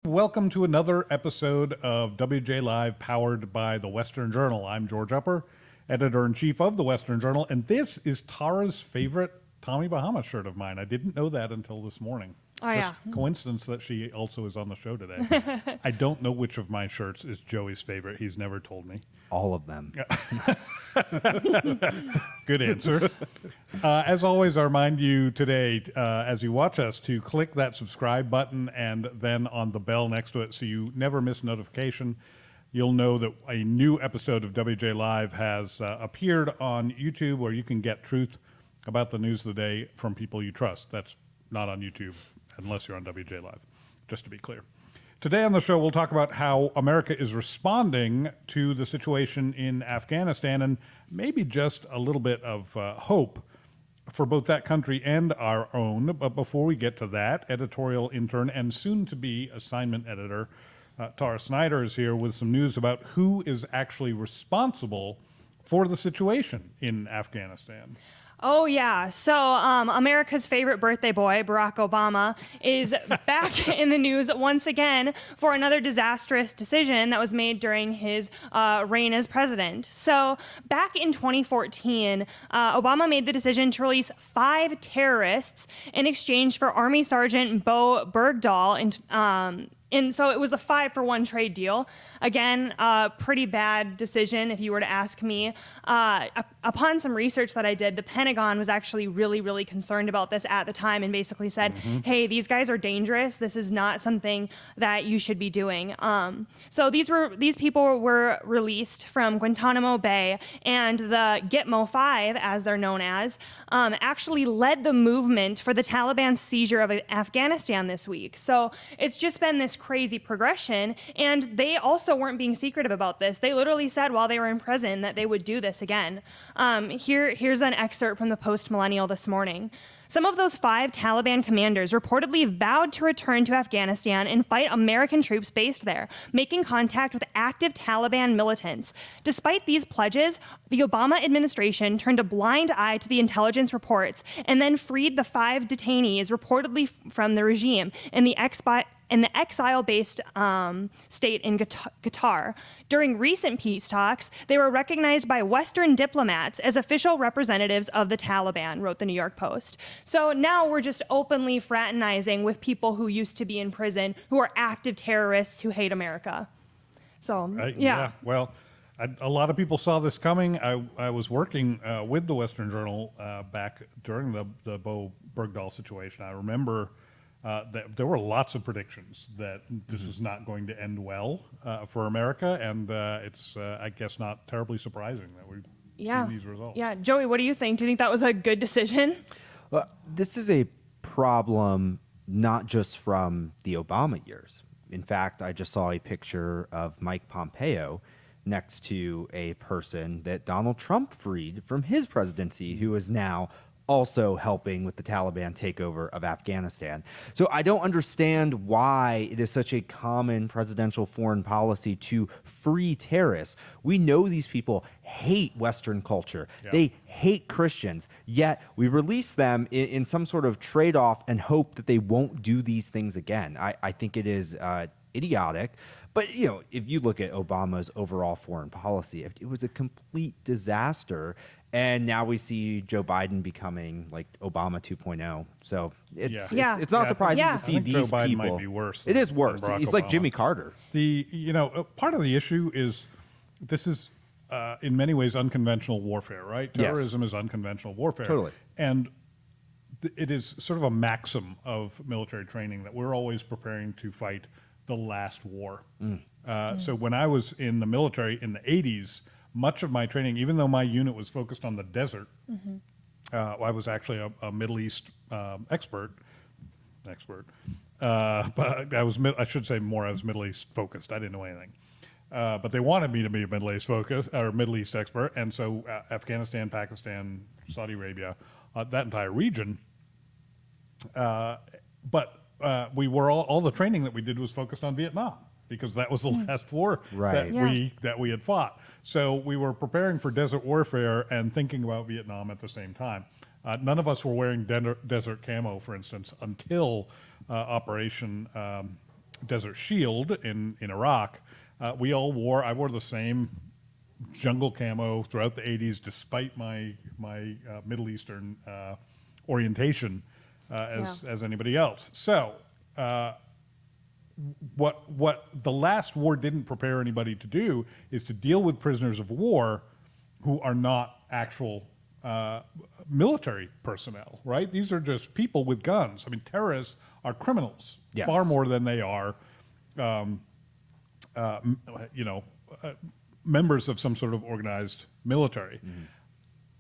Welcome to another episode of WJ Live powered by the Western Journal. I'm George Upper, editor-in-chief of the Western Journal, and this is Tara's favorite Tommy Bahama shirt of mine. I didn't know that until this morning. Oh, Just yeah. coincidence that she also is on the show today. I don't know which of my shirts is Joey's favorite. He's never told me. All of them. Good answer. As always, I remind you today, as you watch us, to click that subscribe button and then on the bell next to it so you never miss notification. You'll know that a new episode of WJ Live has appeared on YouTube, where you can get truth about the news of the day from people you trust. That's not on YouTube unless you're on WJ Live, just to be clear. Today on the show, we'll talk about how America is responding to the situation in Afghanistan and maybe just a little bit of hope for both that country and our own. But before we get to that, editorial intern and soon-to-be assignment editor Tara Snyder is here with some news about who is actually responsible for the situation in Afghanistan. Oh, yeah. So America's favorite birthday boy, Barack Obama, is back in the news once again for another disastrous decision that was made during his reign as president. So back in 2014, Obama made the decision to release 5 terrorists in exchange for Army Sergeant Bo Bergdahl. And so it was a 5-for-1 trade deal. Again, pretty bad decision if you were to ask me. Upon some research that I did, the Pentagon was actually really, really concerned about this at the time and basically said, hey, these guys are dangerous. This is not something that you should be doing. So these people were released from Guantanamo Bay, and the Gitmo 5, as they're known as, actually led the movement for the Taliban's seizure of Afghanistan this week. So it's just been this crazy progression, and they also weren't being secretive about this. They literally said while they were in prison that they would do this again. Here's an excerpt from the Post-Millennial this morning. Some of those 5 Taliban commanders reportedly vowed to return to Afghanistan and fight American troops based there, making contact with active Taliban militants. Despite these pledges, the Obama administration turned a blind eye to the intelligence reports and then freed the 5 detainees reportedly from the regime in the exile-based state in Qatar. During recent peace talks, they were recognized by Western diplomats as official representatives of the Taliban, wrote the New York Post. So now we're just openly fraternizing with people who used to be in prison, who are active terrorists who hate America. So, yeah. Well, a lot of people saw this coming. I was working with the Western Journal back during the Bo Bergdahl situation. I remember that there were lots of predictions that this is not going to end well for America, and it's, I guess, not terribly surprising that we've seen these results. Yeah, Joey, what do you think? Do you think that was a good decision? Well, this is a problem not just from the Obama years. In fact, I just saw a picture of Mike Pompeo next to a person that Donald Trump freed from his presidency, who is now also helping with the Taliban takeover of Afghanistan. So I don't understand why it is such a common presidential foreign policy to free terrorists. We know these people hate Western culture. Yeah. They hate Christians, yet we release them in some sort of trade-off and hope that they won't do these things again. I think it is idiotic. But, you know, if you look at Obama's overall foreign policy, it was a complete disaster. And now we see Joe Biden becoming like Obama 2.0. So it's not surprising to see these Joe Biden people. might be worse. It is worse. He's like Jimmy Carter. Part of the issue is this is in many ways unconventional warfare, right? Terrorism is unconventional warfare. Totally. And it is sort of a maxim of military training that we're always preparing to fight the last war. So when I was in the military in the 80s, much of my training, even though my unit was focused on the desert, I was actually a Middle East expert, but I should say more, I was Middle East focused. I didn't know anything. But they wanted me to be a Middle East Middle East expert, and so Afghanistan, Pakistan, Saudi Arabia, that entire region. But we were all the training that we did was focused on Vietnam, because that was the last war that we had fought. So we were preparing for desert warfare and thinking about Vietnam at the same time. None of us were wearing desert camo, for instance, until Operation Desert Shield in Iraq, I wore the same jungle camo throughout the 80s, despite my Middle Eastern orientation as anybody else. So what the last war didn't prepare anybody to do is to deal with prisoners of war who are not actual military personnel, right? These are just people with guns. I mean, terrorists are criminals, Yes. far more than they are, members of some sort of organized military.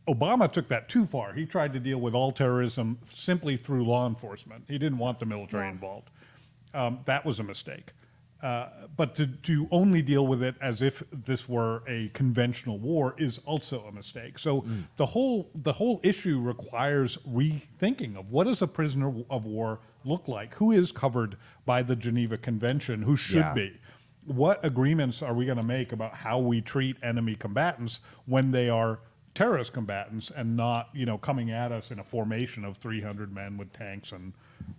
Obama took that too far. He tried to deal with all terrorism simply through law enforcement. He didn't want the military involved. That was a mistake. But to only deal with it as if this were a conventional war is also a mistake. So the whole issue requires rethinking of what does a prisoner of war look like? Who is covered by the Geneva Convention? Who should be? What agreements are we going to make about how we treat enemy combatants when they are terrorist combatants and not, coming at us in a formation of 300 men with tanks and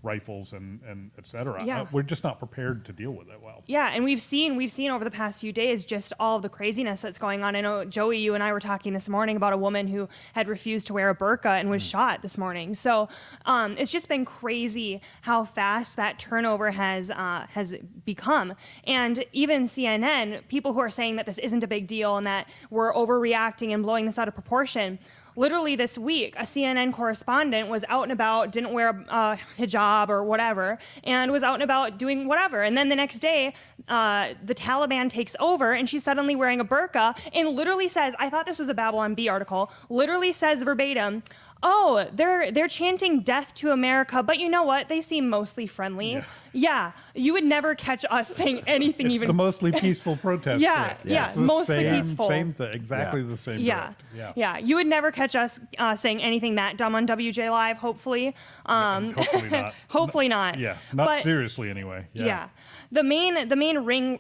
rifles and et cetera. Yeah. We're just not prepared to deal with it well. Yeah, and we've seen over the past few days just all of the craziness that's going on. I know, Joey, you and I were talking this morning about a woman who had refused to wear a burqa and was shot this morning. So it's just been crazy how fast that turnover has become. And even CNN, people who are saying that this isn't a big deal and that we're overreacting and blowing this out of proportion. Literally this week, a CNN correspondent was out and about, didn't wear a hijab or whatever, and was out and about doing whatever. And then the next day, the Taliban takes over, and she's suddenly wearing a burqa and literally says, I thought this was a Babylon Bee article, literally says verbatim, oh, they're chanting death to America, but you know what? They seem mostly friendly. Yeah, you would never catch us saying anything It's even... the mostly peaceful protest. Yeah, drift. yeah, It's the mostly same, peaceful. Same thing, exactly the same Yeah. drift. Yeah. You would never catch us saying anything that dumb on WJ Live, hopefully. Hopefully not. Hopefully not. Yeah, not But- seriously anyway. Yeah. The main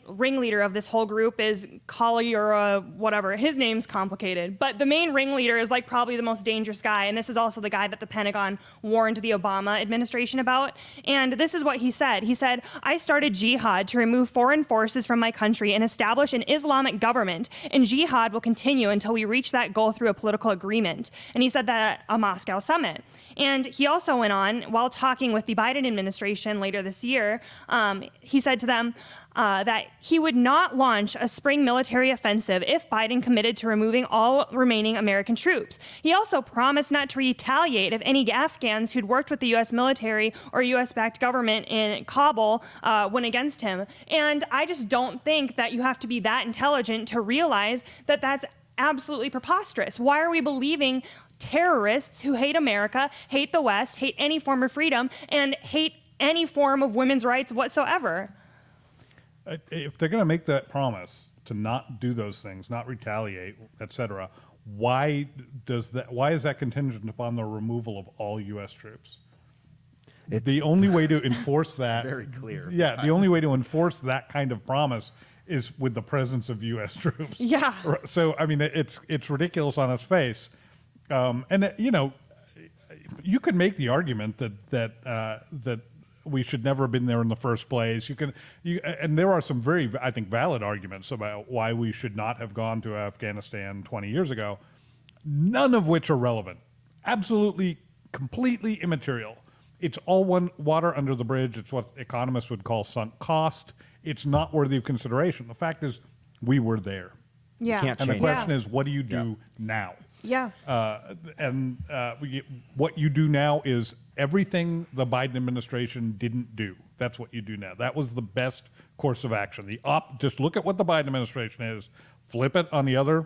ringleader of this whole group is Collier, whatever. His name's complicated, but the main ringleader is like probably the most dangerous guy, and this is also the guy that the Pentagon warned the Obama administration about. And this is what he said. He said, I started jihad to remove foreign forces from my country and establish an Islamic government, and jihad will continue until we reach that goal through a political agreement. And he said that at a Moscow summit. And he also went on, while talking with the Biden administration later this year, he said to them that he would not launch a spring military offensive if Biden committed to removing all remaining American troops. He also promised not to retaliate if any Afghans who'd worked with the U.S. military or U.S.-backed government in Kabul went against him. And I just don't think that you have to be that intelligent to realize that that's absolutely preposterous. Why are we believing terrorists who hate America, hate the West, hate any form of freedom, and hate any form of women's rights whatsoever? If they're going to make that promise to not do those things, not retaliate, etc., why is that contingent upon the removal of all U.S. troops? The only way to enforce that very clear. Yeah, the only way to enforce that kind of promise is with the presence of U.S. troops. Yeah. So I mean, it's ridiculous on its face, and you could make the argument that we should never have been there in the first place. And there are some very, I think, valid arguments about why we should not have gone to Afghanistan 20 years ago, none of which are relevant. Absolutely, completely immaterial. It's all water under the bridge. It's what economists would call sunk cost. It's not worthy of consideration. The fact is, we were there. Yeah. can't And the change question is, what do you do now? Yeah. What you do now is everything the Biden administration didn't do. That's what you do now. That was the best course of action. Just look at what the Biden administration is, flip it on the other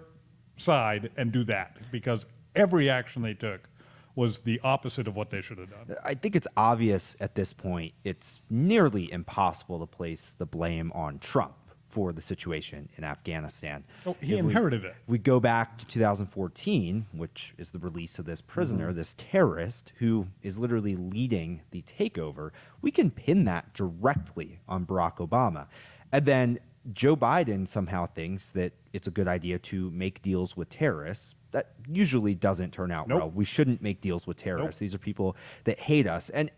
side, and do that. Because every action they took was the opposite of what they should have done. I think it's obvious at this point, it's nearly impossible to place the blame on Trump for the situation in Afghanistan. Oh, he inherited it. We go back to 2014, which is the release of this prisoner, this terrorist who is literally leading the takeover. We can pin that directly on Barack Obama. And then Joe Biden somehow thinks that it's a good idea to make deals with terrorists. That usually doesn't turn out well. We shouldn't make deals with terrorists. These are people that hate us. And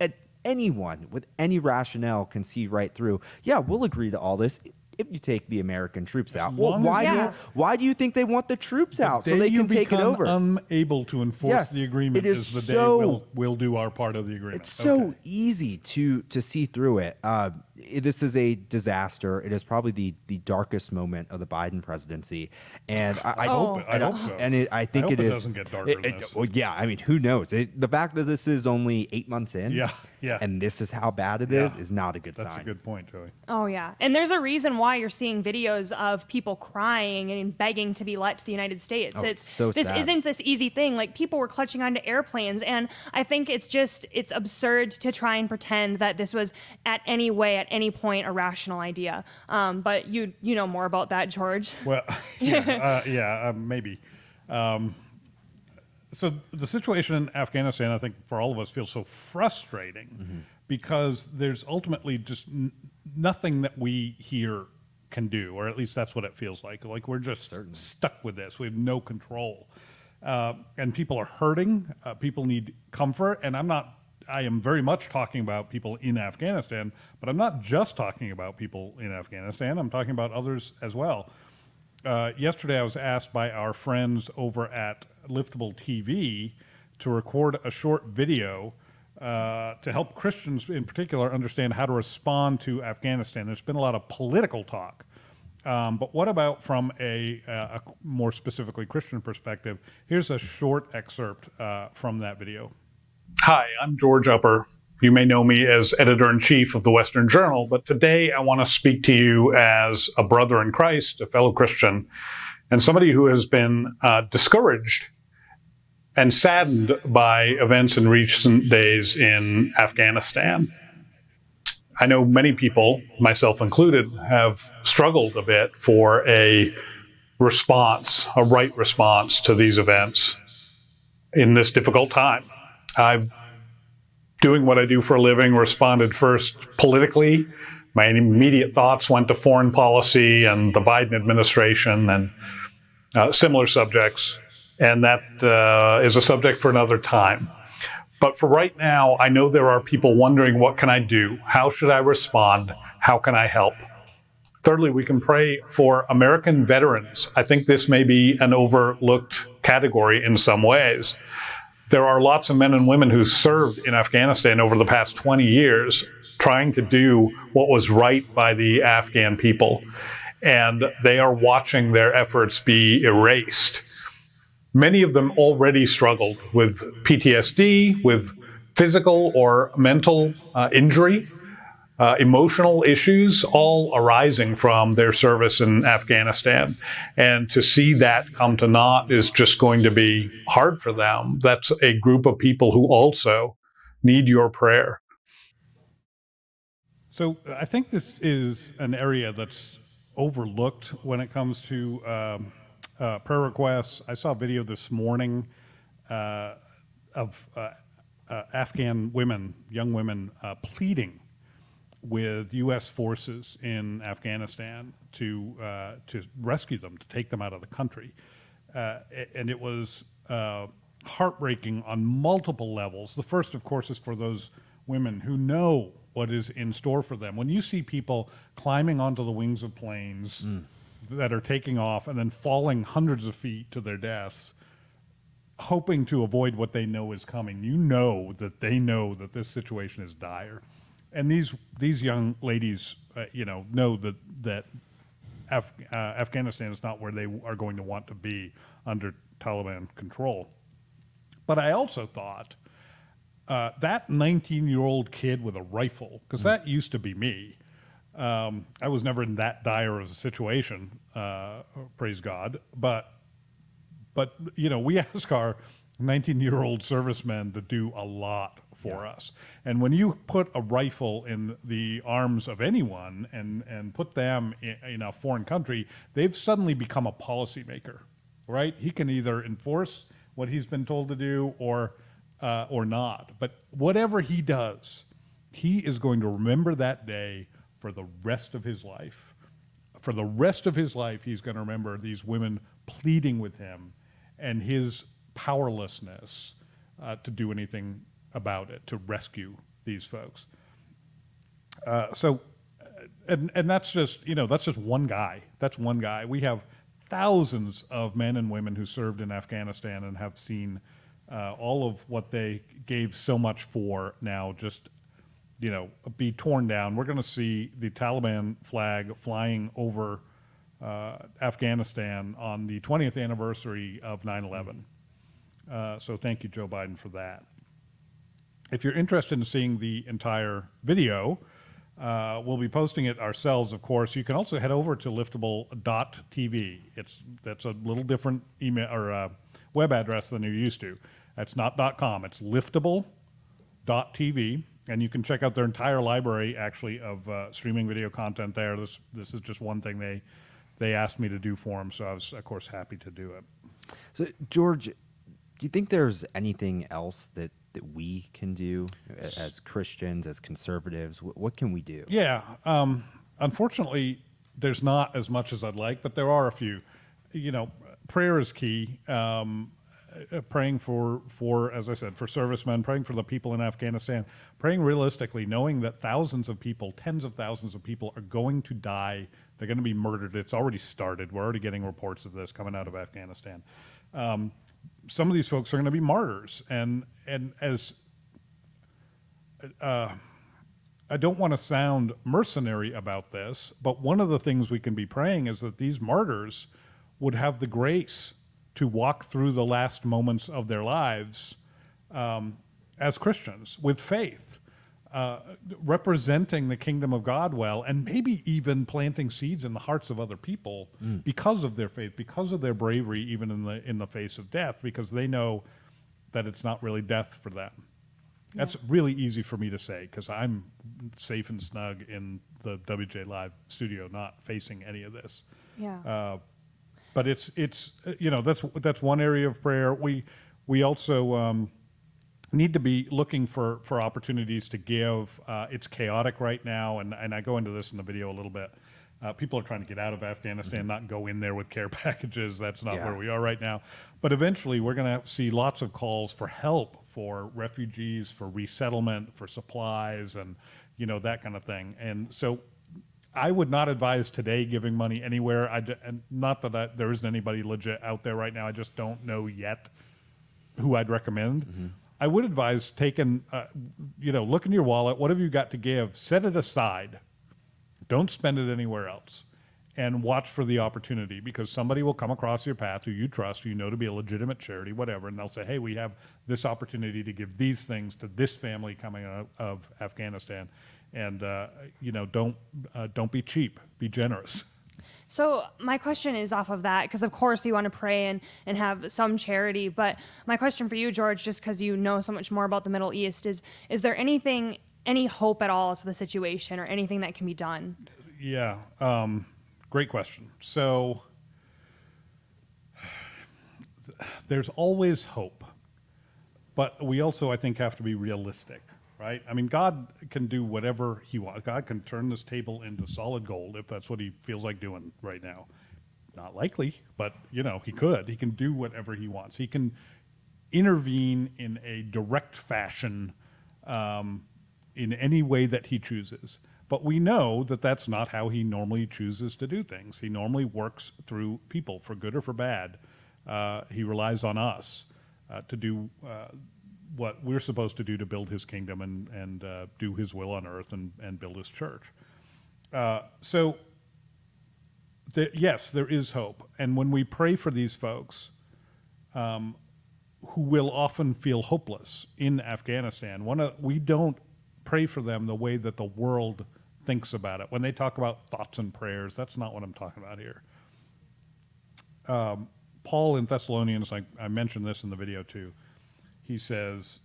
anyone with any rationale can see right through, yeah, we'll agree to all this if you take the American troops out. Well, long as- Yeah. why do you think they want the troops out? So Day they you can take it become over. unable to enforce Yes, the agreement it is is the day so- we'll do our part of the agreement. It's so Okay. easy to see through it. This is a disaster. It is probably the darkest moment of the Biden presidency, and I hope it- I hope so. And I think I hope it it is. doesn't get darker than this. Well, yeah. I mean, who knows? The fact that this is only 8 months in, Yeah. and this is how bad it Yeah. is not a good That's sign. a good point, Joey. Oh, yeah. And there's a reason why you're seeing videos of people crying and begging to be let to the United States. Oh, it's so this sad. isn't this easy thing. Like, people were clutching onto airplanes. And I think it's absurd to try and pretend that this was at any point, a rational idea. But you know more about that, George. Well, maybe. So the situation in Afghanistan, I think, for all of us, feels so frustrating because there's ultimately just nothing that we here can do, or at least that's what it feels like. Like we're just stuck with this. We have no control, and people are hurting. People need comfort, and I am very much talking about people in Afghanistan, but I'm not just talking about people in Afghanistan. I'm talking about others as well. Yesterday, I was asked by our friends over at Liftable TV to record a short video to help Christians in particular understand how to respond to Afghanistan. There's been a lot of political talk. But what about from a more specifically Christian perspective? Here's a short excerpt from that video. Hi, I'm George Upper. You may know me as editor-in-chief of the Western Journal, but today I want to speak to you as a brother in Christ, a fellow Christian, and somebody who has been discouraged and saddened by events in recent days in Afghanistan. I know many people, myself included, have struggled a bit for a response, a right response to these events in this difficult time. I've doing what I do for a living, responded first politically. My immediate thoughts went to foreign policy and the Biden administration and similar subjects. And that is a subject for another time. But for right now, I know there are people wondering, what can I do? How should I respond? How can I help? Thirdly, we can pray for American veterans. I think this may be an overlooked category in some ways. There are lots of men and women who served in Afghanistan over the past 20 years trying to do what was right by the Afghan people, and they are watching their efforts be erased. Many of them already struggled with PTSD, with physical or mental injury, emotional issues, all arising from their service in Afghanistan. And to see that come to naught is just going to be hard for them. That's a group of people who also need your prayer. So I think this is an area that's overlooked when it comes to prayer requests. I saw a video this morning of Afghan women, young women, pleading with U.S. forces in Afghanistan to rescue them, to take them out of the country. And it was heartbreaking on multiple levels. The first, of course, is for those women who know what is in store for them. When you see people climbing onto the wings of planes that are taking off and then falling hundreds of feet to their deaths, hoping to avoid what they know is coming, you know that they know that this situation is dire. And these young ladies, know that Afghanistan is not where they are going to want to be under Taliban control. But I also thought that 19-year-old kid with a rifle, because that used to be me. I was never in that dire of a situation, praise God. But we ask our 19-year-old servicemen to do a lot for us. And when you put a rifle in the arms of anyone and put them in a foreign country, they've suddenly become a policymaker, right? He can either enforce what he's been told to do or not. But whatever he does, he is going to remember that day for the rest of his life. For the rest of his life, he's going to remember these women pleading with him and his powerlessness to do anything about it, to rescue these folks. And that's just, that's just one guy. That's one guy. We have thousands of men and women who served in Afghanistan and have seen all of what they gave so much for now just, be torn down. We're going to see the Taliban flag flying over Afghanistan on the 20th anniversary of 9/11. So thank you, Joe Biden, for that. If you're interested in seeing the entire video, we'll be posting it ourselves, of course. You can also head over to liftable.tv. That's a little different email or web address than you're used to. That's not .com. It's liftable.tv, and you can check out their entire library, actually, of streaming video content there. This is just one thing they asked me to do for them, so I was, of course, happy to do it. So, George, do you think there's anything else that we can do as Christians, as conservatives? What can we do? Yeah. Unfortunately, there's not as much as I'd like, but there are a few. Prayer is key. Praying for, as I said, for servicemen, praying for the people in Afghanistan, praying realistically, knowing that thousands of people, tens of thousands of people are going to die. They're going to be murdered. It's already started. We're already getting reports of this coming out of Afghanistan. Some of these folks are going to be martyrs, and as I don't want to sound mercenary about this, but one of the things we can be praying is that these martyrs would have the grace to walk through the last moments of their lives as Christians with faith, representing the kingdom of God well, and maybe even planting seeds in the hearts of other people because of their faith, because of their bravery, even in the face of death, because they know that it's not really death for them. Yeah. That's really easy for me to say because I'm safe and snug in the WJ Live studio, not facing any of this. Yeah. But it's that's one area of prayer. We also need to be looking for opportunities to give. It's chaotic right now, and I go into this in the video a little bit. People are trying to get out of Afghanistan, not go in there with care packages. That's not where we are right now. But eventually, we're going to see lots of calls for help for refugees, for resettlement, for supplies, and that kind of thing. And so I would not advise today giving money anywhere. And not that there isn't anybody legit out there right now. I just don't know yet who I'd recommend. Mm-hmm. I would advise taking, look in your wallet. What have you got to give? Set it aside. Don't spend it anywhere else. And watch for the opportunity, because somebody will come across your path who you trust, who you know to be a legitimate charity, whatever, and they'll say, hey, we have this opportunity to give these things to this family coming out of Afghanistan. And, don't be cheap. Be generous. So my question is off of that, because of course you want to pray and have some charity. But my question for you, George, just because you know so much more about the Middle East, is there any hope at all to the situation or anything that can be done? Yeah. Great question. So there's always hope, but we also, I think, have to be realistic. Right? I mean, God can do whatever he wants. God can turn this table into solid gold if that's what he feels like doing right now. Not likely, but, he could. He can do whatever he wants. He can intervene in a direct fashion in any way that he chooses. But we know that that's not how he normally chooses to do things. He normally works through people, for good or for bad. He relies on us to do what we're supposed to do to build his kingdom and do his will on earth and build his church. Yes, there is hope. And when we pray for these folks who will often feel hopeless in Afghanistan, we don't pray for them the way that the world thinks about it. When they talk about thoughts and prayers, that's not what I'm talking about here. Paul in Thessalonians, I mentioned this in the video too, he says,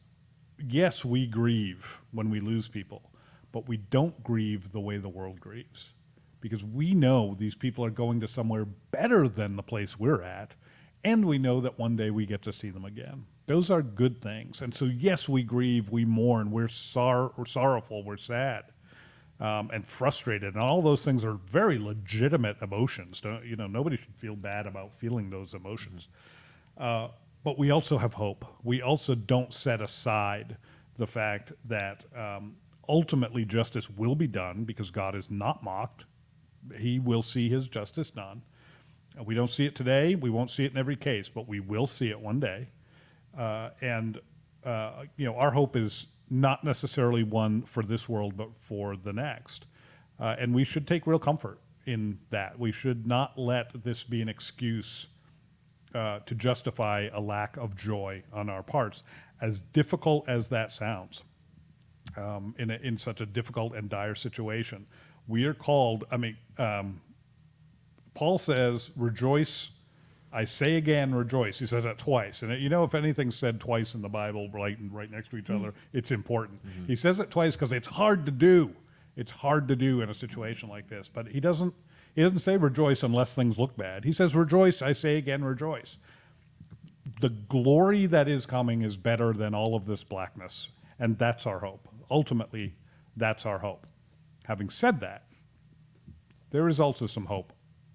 yes, we grieve when we lose people, but we don't grieve the way the world grieves, because we know these people are going to somewhere better than the place we're at, and we know that one day we get to see them again. Those are good things. And so, yes, we grieve, we mourn, we're sorrowful, we're sad, and frustrated, and all those things are very legitimate emotions. Nobody should feel bad about feeling those emotions. But we also have hope. We also don't set aside the fact that ultimately justice will be done because God is not mocked. He will see his justice done. We don't see it today. We won't see it in every case, but we will see it one day. Our hope is not necessarily one for this world, but for the next. And we should take real comfort in that. We should not let this be an excuse to justify a lack of joy on our parts, as difficult as that sounds. In such a difficult and dire situation, we are called. Paul says, "Rejoice." I say again, rejoice. He says that twice. And if anything's said twice in the Bible, right next to each other, it's important. Mm-hmm. He says it twice because it's hard to do. It's hard to do in a situation like this. But he doesn't say rejoice unless things look bad. He says, rejoice. I say again, rejoice. The glory that is coming is better than all of this blackness. And that's our hope. Ultimately, that's our hope. Having said that, there is also some hope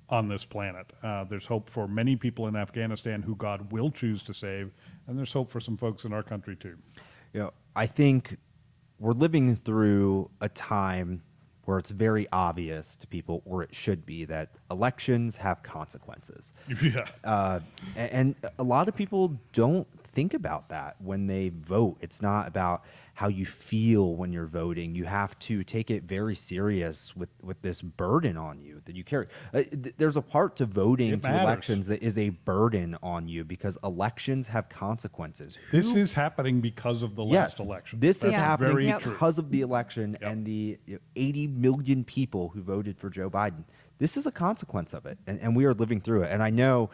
on this planet. There's hope for many people in Afghanistan who God will choose to save, and there's hope for some folks in our country too. I think we're living through a time where it's very obvious to people, or it should be, that elections have consequences. Yeah. And a lot of people don't think about that when they vote. It's not about how you feel when you're voting. You have to take it very serious with this burden on you that you carry. There's a part to voting to elections that is a burden on you because elections have consequences. This is happening because of the last election. This is That's happening very because of the election and the 80 million people who voted for Joe Biden. This is a consequence of it, and we are living through it. And I know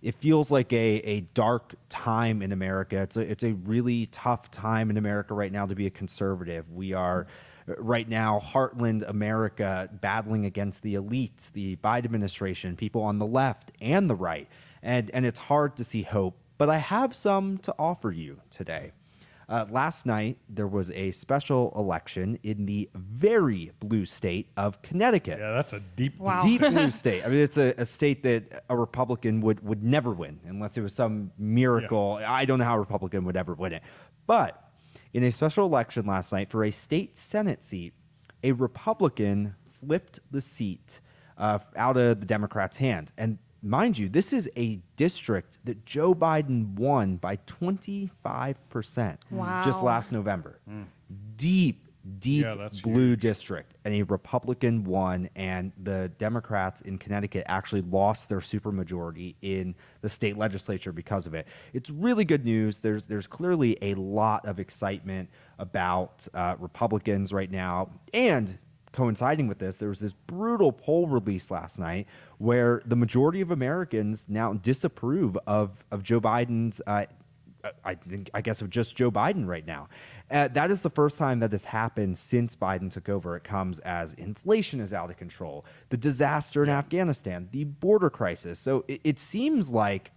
it feels like a dark time in America. It's a really tough time in America right now to be a conservative. We are right now heartland America battling against the elites, the Biden administration, people on the left and the right. And it's hard to see hope, but I have some to offer you today. Last night, there was a special election in the very blue state of Connecticut. Yeah, that's a deep blue state. I mean, it's a state that a Republican would never win unless it was some miracle. Yeah. I don't know how a Republican would ever win it. But in a special election last night for a state Senate seat, a Republican flipped the seat out of the Democrats' hands. And mind you, this is a district that Joe Biden won by 25% just last November. Deep blue district. And a Republican won, and the Democrats in Connecticut actually lost their supermajority in the state legislature because of it. It's really good news. There's clearly a lot of excitement about Republicans right now. And coinciding with this, there was this brutal poll release last night where the majority of Americans now disapprove of Joe Biden's, I guess of just Joe Biden right now. That is the first time that has happened since Biden took over. It comes as inflation is out of control, the disaster in Afghanistan, the border crisis. So it seems like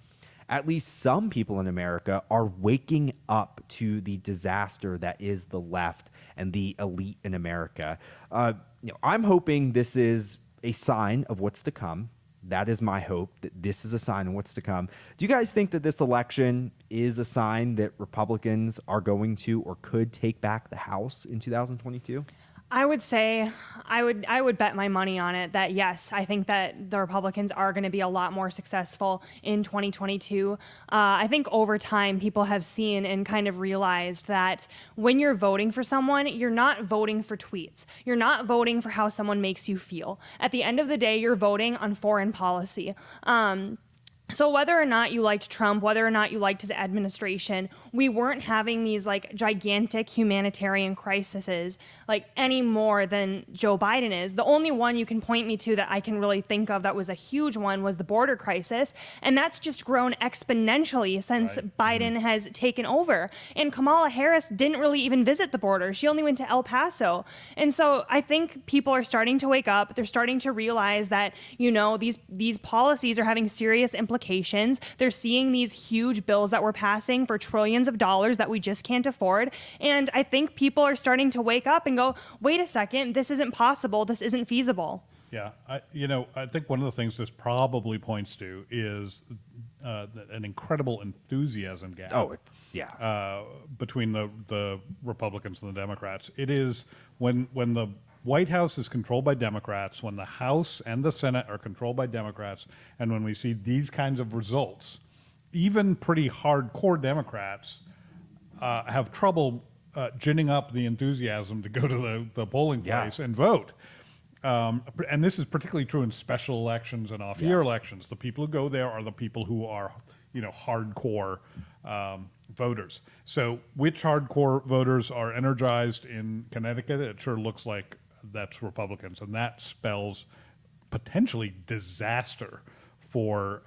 at least some people in America are waking up to the disaster that is the left and the elite in America. I'm hoping this is a sign of what's to come. That is my hope, that this is a sign of what's to come. Do you guys think that this election is a sign that Republicans are going to or could take back the House in 2022? I would say I would bet my money on it that yes, I think that the Republicans are going to be a lot more successful in 2022. I think over time people have seen and kind of realized that when you're voting for someone, you're not voting for tweets. You're not voting for how someone makes you feel. At the end of the day, you're voting on foreign policy. So whether or not you liked Trump, whether or not you liked his administration, we weren't having these like gigantic humanitarian crises like any more than Joe Biden is. The only one you can point me to that I can really think of that was a huge one was the border crisis. And that's just grown exponentially since Biden has taken over. And Kamala Harris didn't really even visit the border. She only went to El Paso. And so I think people are starting to wake up. They're starting to realize that, these policies are having serious implications. They're seeing these huge bills that we're passing for trillions of dollars that we just can't afford. And I think people are starting to wake up and go, wait a second, this isn't possible. This isn't feasible. Yeah. I think one of the things this probably points to is an incredible enthusiasm gap. Between the Republicans and the Democrats. It is when the White House is controlled by Democrats, when the House and the Senate are controlled by Democrats, and when we see these kinds of results, even pretty hardcore Democrats have trouble ginning up the enthusiasm to go to the polling place and vote. And this is particularly true in special elections and off-year elections. The people who go there are the people who are, hardcore voters. So which hardcore voters are energized in Connecticut? It sure looks like that's Republicans, and that spells potentially disaster for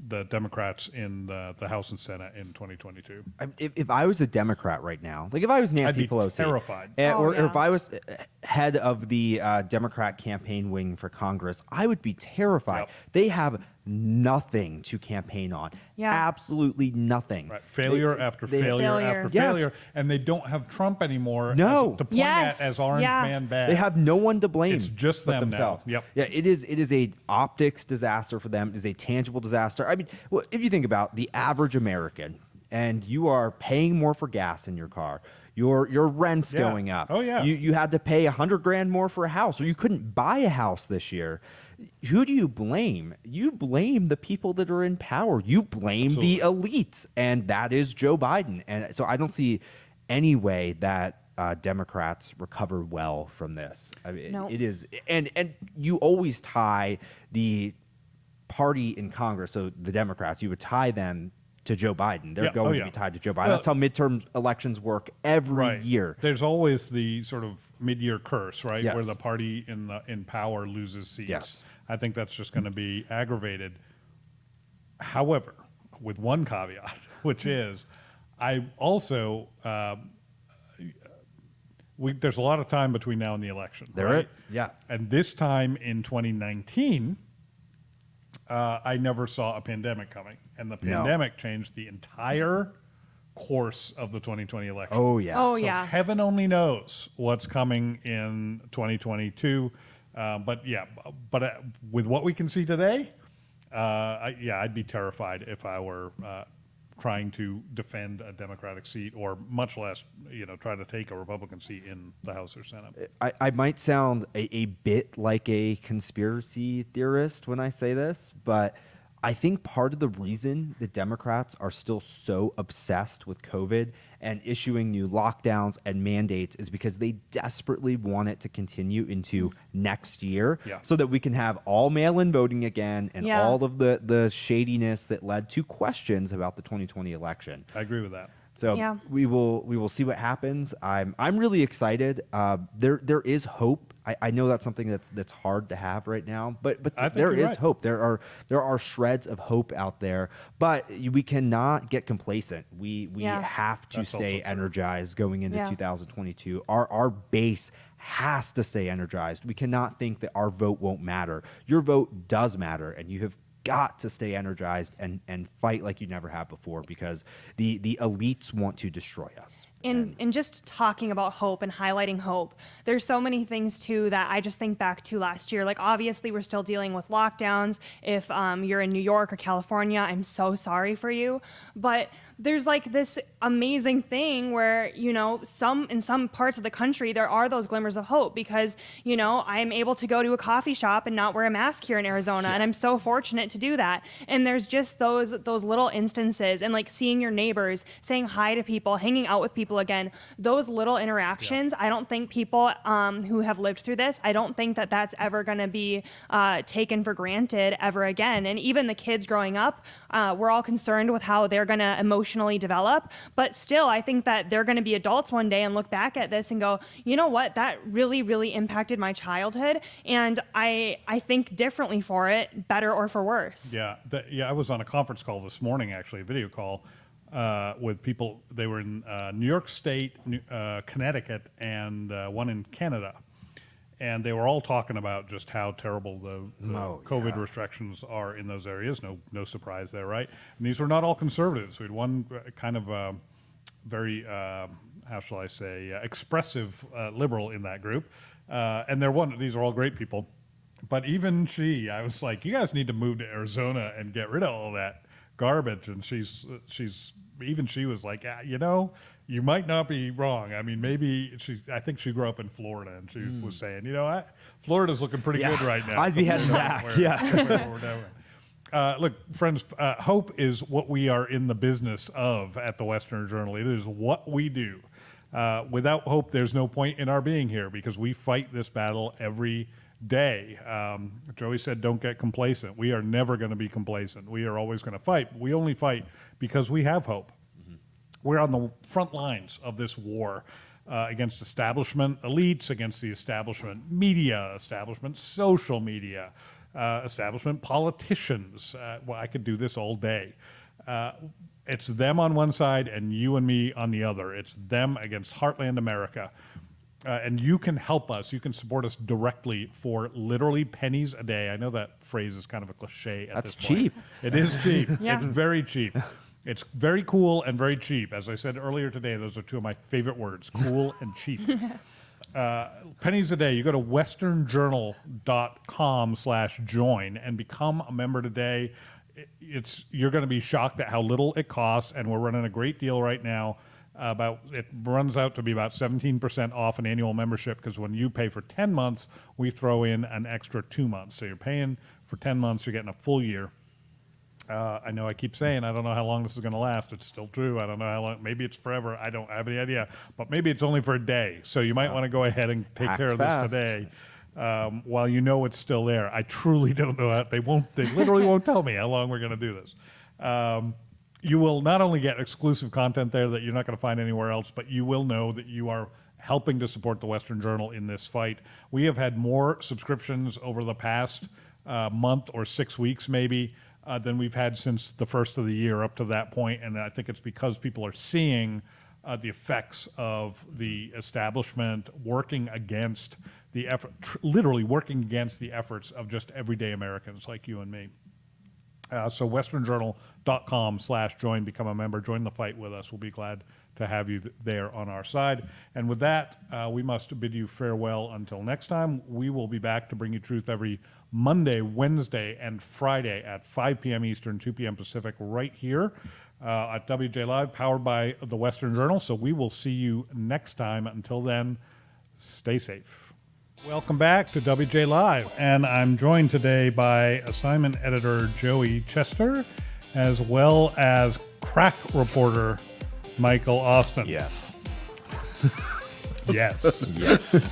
the Democrats in the House and Senate in 2022. If I was a Democrat right now, like if I was Nancy I'd be Pelosi, terrified. or if I was head of the Democrat campaign wing for Congress, I would be terrified. Yep. They have nothing to campaign on. Yeah. Absolutely nothing. Right. Failure after failure after Yes. failure. And they don't have Trump anymore No. to point at as Orange Man bad. They have no one to blame. It's just but them themselves. now. Yep. Yeah, it is a optics disaster for them. It is a tangible disaster. I mean, well, if you think about the average American, and you are paying more for gas in your car, your rent's going up. Oh, yeah. You had to pay $100,000 more for a house, or you couldn't buy a house this year. Who do you blame? You blame the people that are in power. You blame the elites, and that is Joe Biden. And so I don't see any way that Democrats recover well from this. I mean, No. it is, and you always tie the party in Congress, so the Democrats, you would tie them to Joe Biden. They're going to be tied to Joe Biden. That's how midterm elections work every year. There's always the sort of mid-year curse, right? Yes. Where the party in power loses seats. Yes. I think that's just going to be aggravated. However, with one caveat, which is I also there's a lot of time between now and the election. There right? is, yeah. And this time in 2019, I never saw a pandemic coming, and the pandemic changed the entire course of the 2020 election. Oh, yeah. Oh, So yeah. heaven only knows what's coming in 2022. But with what we can see today, I'd be terrified if I were trying to defend a Democratic seat, or much less, try to take a Republican seat in the House or Senate. I might sound a bit like a conspiracy theorist when I say this, but I think part of the reason the Democrats are still so obsessed with COVID and issuing new lockdowns and mandates is because they desperately want it to continue into next year, so that we can have all mail-in voting again and all of the shadiness that led to questions about the 2020 election. I agree with that. So we will see what happens. I'm really excited. There is hope. I know that's something that's hard to have right now, but there is hope. There are shreds of hope out there, but we cannot get complacent. We have to stay energized going into 2022. Our base has to stay energized. We cannot think that our vote won't matter. Your vote does matter, and you have got to stay energized and fight like you never have before, because the elites want to destroy us. And just talking about hope and highlighting hope, there's so many things too that I just think back to last year. Like, obviously we're still dealing with lockdowns. If you're in New York or California, I'm so sorry for you. But there's like this amazing thing where, in some parts of the country, there are those glimmers of hope, because, I'm able to go to a coffee shop and not wear a mask here in Arizona. And I'm so fortunate to do that. And there's just those little instances, and like seeing your neighbors, saying hi to people, hanging out with people again, those little interactions. I don't think people who have lived through this, I don't think that that's ever going to be taken for granted ever again. And even the kids growing up, we're all concerned with how they're going to emotionally develop, but still I think that they're going to be adults one day and look back at this and go, you know what, that really, really impacted my childhood, and I think differently for it, better or for worse. I was on a conference call this morning, actually a video call, with people. They were in New York State, Connecticut, and one in Canada. And they were all talking about just how terrible the COVID restrictions are in those areas. No surprise there, right? And these were not all conservatives. We had one kind of very, how shall I say, expressive liberal in that group. And these are all great people. But even I was like, you guys need to move to Arizona and get rid of all that garbage. And she was like, you might not be wrong. I mean, maybe I think she grew up in Florida, and she was saying, Florida's looking pretty good right now. I'd be heading back. Look, friends, hope is what we are in the business of at the Westerner Journal. It is what we do. Without hope, there's no point in our being here, because we fight this battle every day. Joey said, don't get complacent. We are never going to be complacent. We are always going to fight. We only fight because we have hope. We're on the front lines of this war against establishment elites, against the establishment media, establishment social media, establishment politicians. I could do this all day. It's them on one side and you and me on the other. It's them against Heartland America. And you can help us. You can support us directly for literally pennies a day. I know that phrase is kind of a cliche at That's this point. cheap. It is cheap. Yeah. It's very cheap. It's very cool and very cheap. As I said earlier today, those are two of my favorite words, cool and cheap. Pennies a day. You go to westernjournal.com/join and become a member today. You're going to be shocked at how little it costs, and we're running a great deal right now. It runs out to be about 17% off an annual membership, because when you pay for 10 months, we throw in an extra 2 months. So you're paying for 10 months, you're getting a full year. I know I keep saying I don't know how long this is going to last. It's still true. I don't know how long. Maybe it's forever. I don't have any idea. But maybe it's only for a day. So you might want to go ahead and take care of fast. this today while you know it's still there. I truly don't know how. They literally won't tell me how long we're going to do this. You will not only get exclusive content there that you're not going to find anywhere else, but you will know that you are helping to support the Western Journal in this fight. We have had more subscriptions over the past month or 6 weeks maybe than we've had since the first of the year up to that point. And I think it's because people are seeing the effects of the establishment working against the effort, literally working against the efforts of just everyday Americans like you and me. So westernjournal.com/join, become a member, join the fight with us. We'll be glad to have you there on our side. And with that, we must bid you farewell until next time. We will be back to bring you truth every Monday, Wednesday, and Friday at 5 p.m. Eastern, 2 p.m. Pacific, right here at WJ Live, powered by the Western Journal. So we will see you next time. Until then, stay safe. Welcome back to WJ Live, and I'm joined today by assignment editor Joey Chester, as well as crack reporter Michael Austin. Yes. Yes. Yes.